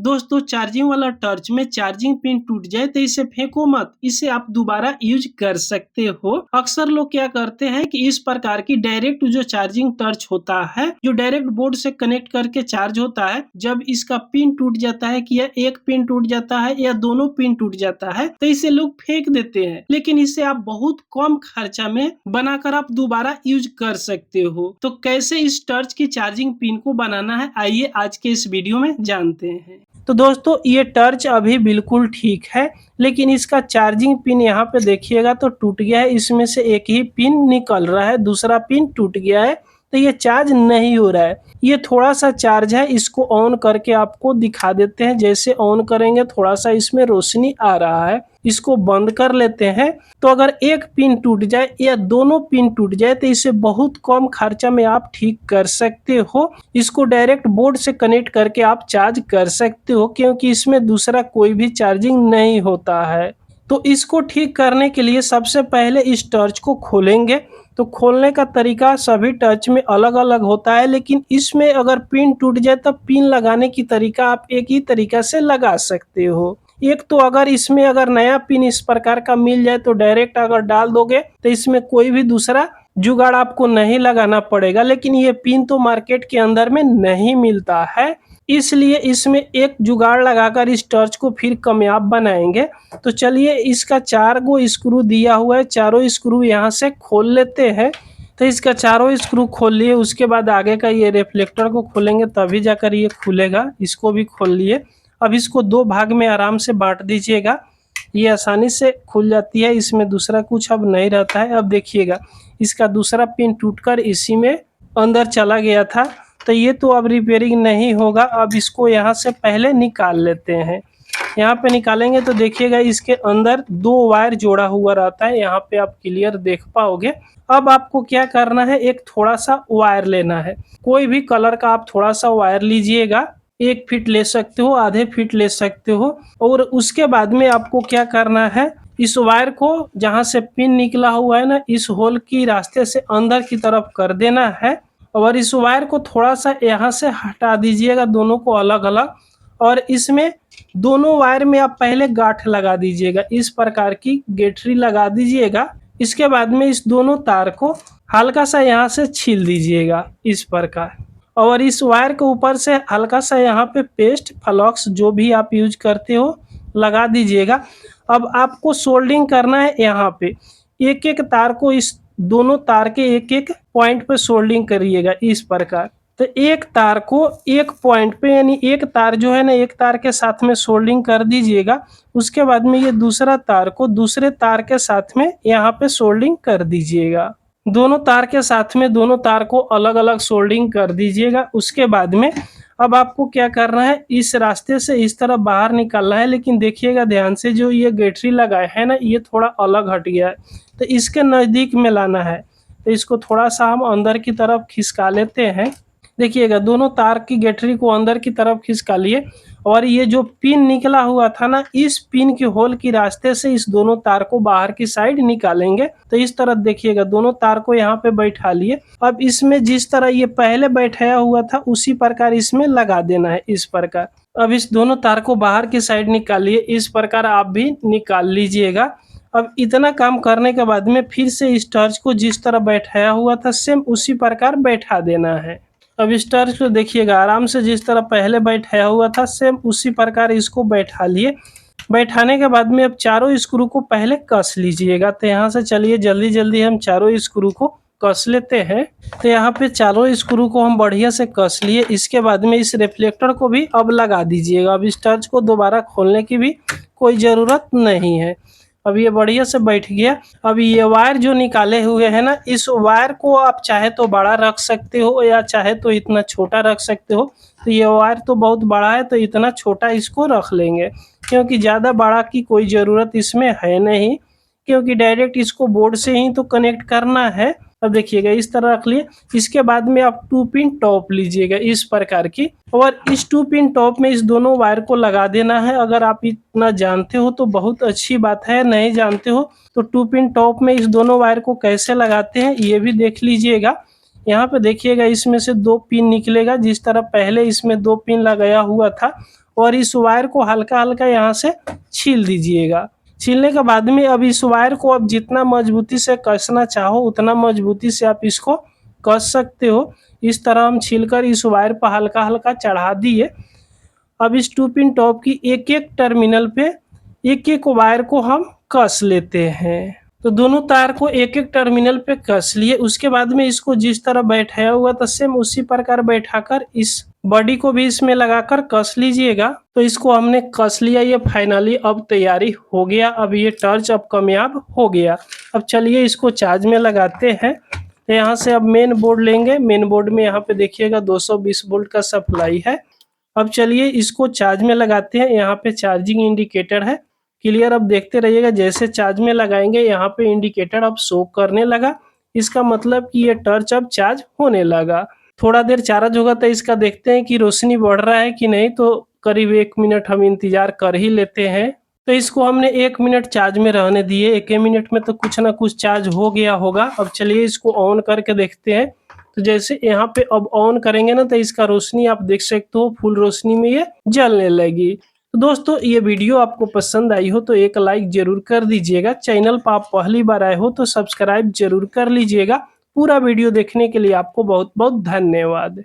दोस्तों चार्जिंग वाला टॉर्च में चार्जिंग पिन टूट जाए तो इसे फेंको मत, इसे आप दोबारा यूज कर सकते हो। अक्सर लोग क्या करते हैं कि इस प्रकार की डायरेक्ट जो चार्जिंग टॉर्च होता है, जो डायरेक्ट बोर्ड से कनेक्ट करके चार्ज होता है, जब इसका पिन टूट जाता है कि या एक पिन टूट जाता है या दोनों पिन टूट जाता है तो इसे लोग फेंक देते हैं। लेकिन इसे आप बहुत कम खर्चा में बनाकर आप दोबारा यूज कर सकते हो। तो कैसे इस टॉर्च की चार्जिंग पिन को बनाना है, आइए आज के इस वीडियो में जानते हैं। तो दोस्तों ये टॉर्च अभी बिल्कुल ठीक है, लेकिन इसका चार्जिंग पिन यहाँ पे देखिएगा तो टूट गया है। इसमें से एक ही पिन निकल रहा है, दूसरा पिन टूट गया है, तो ये चार्ज नहीं हो रहा है। ये थोड़ा सा चार्ज है, इसको ऑन करके आपको दिखा देते हैं। जैसे ऑन करेंगे थोड़ा सा इसमें रोशनी आ रहा है, इसको बंद कर लेते हैं। तो अगर एक पिन टूट जाए या दोनों पिन टूट जाए तो इसे बहुत कम खर्चा में आप ठीक कर सकते हो। इसको डायरेक्ट बोर्ड से कनेक्ट करके आप चार्ज कर सकते हो, क्योंकि इसमें दूसरा कोई भी चार्जिंग नहीं होता है। तो इसको ठीक करने के लिए सबसे पहले इस टॉर्च को खोलेंगे। तो खोलने का तरीका सभी टॉर्च में अलग अलग होता है, लेकिन इसमें अगर पिन टूट जाए तो पिन लगाने की तरीका आप एक ही तरीका से लगा सकते हो। एक तो अगर इसमें अगर नया पिन इस प्रकार का मिल जाए तो डायरेक्ट अगर डाल दोगे तो इसमें कोई भी दूसरा जुगाड़ आपको नहीं लगाना पड़ेगा। लेकिन ये पिन तो मार्केट के अंदर में नहीं मिलता है, इसलिए इसमें एक जुगाड़ लगाकर इस टॉर्च को फिर कामयाब बनाएंगे। तो चलिए इसका 4 गो स्क्रू दिया हुआ है, चारों स्क्रू यहाँ से खोल लेते हैं। तो इसका चारों स्क्रू खोल लिए, उसके बाद आगे का ये रिफ्लेक्टर को खोलेंगे तभी जाकर ये खुलेगा। इसको भी खोल लिए। अब इसको 2 भाग में आराम से बांट दीजिएगा, ये आसानी से खुल जाती है। इसमें दूसरा कुछ अब नहीं रहता है। अब देखिएगा इसका दूसरा पिन टूटकर इसी में अंदर चला गया था, तो ये तो अब रिपेयरिंग नहीं होगा। अब इसको यहाँ से पहले निकाल लेते हैं। यहाँ पे निकालेंगे तो देखिएगा इसके अंदर 2 वायर जोड़ा हुआ रहता है, यहाँ पे आप क्लियर देख पाओगे। अब आपको क्या करना है, एक थोड़ा सा वायर लेना है, कोई भी कलर का आप थोड़ा सा वायर लीजिएगा। 1 फीट ले सकते हो, आधे फीट ले सकते हो। और उसके बाद में आपको क्या करना है, इस वायर को जहाँ से पिन निकला हुआ है ना, इस होल की रास्ते से अंदर की तरफ कर देना है। और इस वायर को थोड़ा सा यहाँ से हटा दीजिएगा, दोनों को अलग अलग। और इसमें दोनों वायर में आप पहले गांठ लगा दीजिएगा, इस प्रकार की गेटरी लगा दीजिएगा। इसके बाद में इस दोनों तार को हल्का सा यहाँ से छील दीजिएगा इस प्रकार। और इस वायर के ऊपर से हल्का सा यहाँ पे पेस्ट फ्लॉक्स जो भी आप यूज करते हो लगा दीजिएगा। अब आपको सोल्डिंग करना है, यहाँ पे एक एक तार को इस दोनों तार के एक एक पॉइंट पे सोल्डिंग करिएगा इस प्रकार। तो एक तार को एक पॉइंट पे, यानी एक तार जो है ना, एक तार के साथ में सोल्डिंग कर दीजिएगा। उसके बाद में ये दूसरा तार को दूसरे तार के साथ में यहाँ पे सोल्डिंग कर दीजिएगा। दोनों तार के साथ में दोनों तार को अलग अलग सोल्डिंग कर दीजिएगा। उसके बाद में अब आपको क्या करना है, इस रास्ते से इस तरह बाहर निकालना है। लेकिन देखिएगा ध्यान से, जो ये गेटरी लगाए है ना, ये थोड़ा अलग हट गया है, तो इसके नज़दीक में लाना है। तो इसको थोड़ा सा हम अंदर की तरफ खिसका लेते हैं। देखिएगा दोनों तार की गेटरी को अंदर की तरफ खिसका लिए। और ये जो पिन निकला हुआ था ना, इस पिन के होल की रास्ते से इस दोनों तार को बाहर की साइड निकालेंगे। तो इस तरह देखिएगा दोनों तार को यहाँ पे बैठा लिए। अब इसमें जिस तरह ये पहले बैठाया हुआ था उसी प्रकार इसमें लगा देना है इस प्रकार। अब इस दोनों तार को बाहर की साइड निकालिए, इस प्रकार आप भी निकाल लीजिएगा। अब इतना काम करने के बाद में फिर से इस टॉर्च को जिस तरह बैठाया हुआ था सेम उसी प्रकार बैठा देना है। अब इस टॉर्च को देखिएगा आराम से जिस तरह पहले बैठाया हुआ था सेम उसी प्रकार इसको बैठा लिए। बैठाने के बाद में अब चारों स्क्रू को पहले कस लीजिएगा। तो यहाँ से चलिए जल्दी जल्दी हम चारों स्क्रू को कस लेते हैं। तो यहाँ पे चारों स्क्रू को हम बढ़िया से कस लिए। इसके बाद में इस रिफ्लेक्टर को भी अब लगा दीजिएगा। अब इस टॉर्च को दोबारा खोलने की भी कोई ज़रूरत नहीं है। अब ये बढ़िया से बैठ गया। अब ये वायर जो निकाले हुए हैं ना, इस वायर को आप चाहे तो बड़ा रख सकते हो या चाहे तो इतना छोटा रख सकते हो। तो ये वायर तो बहुत बड़ा है, तो इतना छोटा इसको रख लेंगे, क्योंकि ज़्यादा बड़ा की कोई ज़रूरत इसमें है नहीं, क्योंकि डायरेक्ट इसको बोर्ड से ही तो कनेक्ट करना है। अब देखिएगा इस तरह रख लिए। इसके बाद में आप 2 पिन टॉप लीजिएगा इस प्रकार की, और इस 2 पिन टॉप में इस दोनों वायर को लगा देना है। अगर आप इतना जानते हो तो बहुत अच्छी बात है, नहीं जानते हो तो 2 पिन टॉप में इस दोनों वायर को कैसे लगाते हैं ये भी देख लीजिएगा। यहाँ पे देखिएगा इसमें से 2 पिन निकलेगा, जिस तरह पहले इसमें 2 पिन लगाया हुआ था और इस वायर को हल्का हल्का यहाँ से छील दीजिएगा। छीलने के बाद में अब इस वायर को अब जितना मजबूती से कसना चाहो उतना मजबूती से आप इसको कस सकते हो। इस तरह हम छीलकर इस वायर पर हल्का हल्का चढ़ा दिए। अब इस 2 पिन टॉप की एक एक टर्मिनल पे एक एक वायर को हम कस लेते हैं। तो दोनों तार को एक एक टर्मिनल पे कस लिए। उसके बाद में इसको जिस तरह बैठाया हुआ था सेम उसी प्रकार बैठाकर इस बॉडी को भी इसमें लगाकर कस लीजिएगा। तो इसको हमने कस लिया, ये फाइनली अब तैयारी हो गया। अब ये टॉर्च अब कामयाब हो गया। अब चलिए इसको चार्ज में लगाते हैं। तो यहाँ से अब मेन बोर्ड लेंगे। मेन बोर्ड में यहाँ पे देखिएगा 220 वोल्ट का सप्लाई है। अब चलिए इसको चार्ज में लगाते हैं। यहाँ पे चार्जिंग इंडिकेटर है, क्लियर। अब देखते रहिएगा, जैसे चार्ज में लगाएंगे यहाँ पे इंडिकेटर अब शो करने लगा। इसका मतलब कि ये टॉर्च अब चार्ज होने लगा। थोड़ा देर चार्ज होगा तो इसका देखते हैं कि रोशनी बढ़ रहा है कि नहीं। तो करीब 1 मिनट हम इंतजार कर ही लेते हैं। तो इसको हमने 1 मिनट चार्ज में रहने दिए। 1 मिनट में तो कुछ ना कुछ चार्ज हो गया होगा। अब चलिए इसको ऑन करके देखते हैं। तो जैसे यहाँ पे अब ऑन करेंगे ना तो इसका रोशनी आप देख सकते हो, फुल रोशनी में ये जलने लगी। तो दोस्तों ये वीडियो आपको पसंद आई हो तो एक लाइक जरूर कर दीजिएगा। चैनल पर आप पहली बार आए हो तो सब्सक्राइब जरूर कर लीजिएगा। पूरा वीडियो देखने के लिए आपको बहुत बहुत धन्यवाद।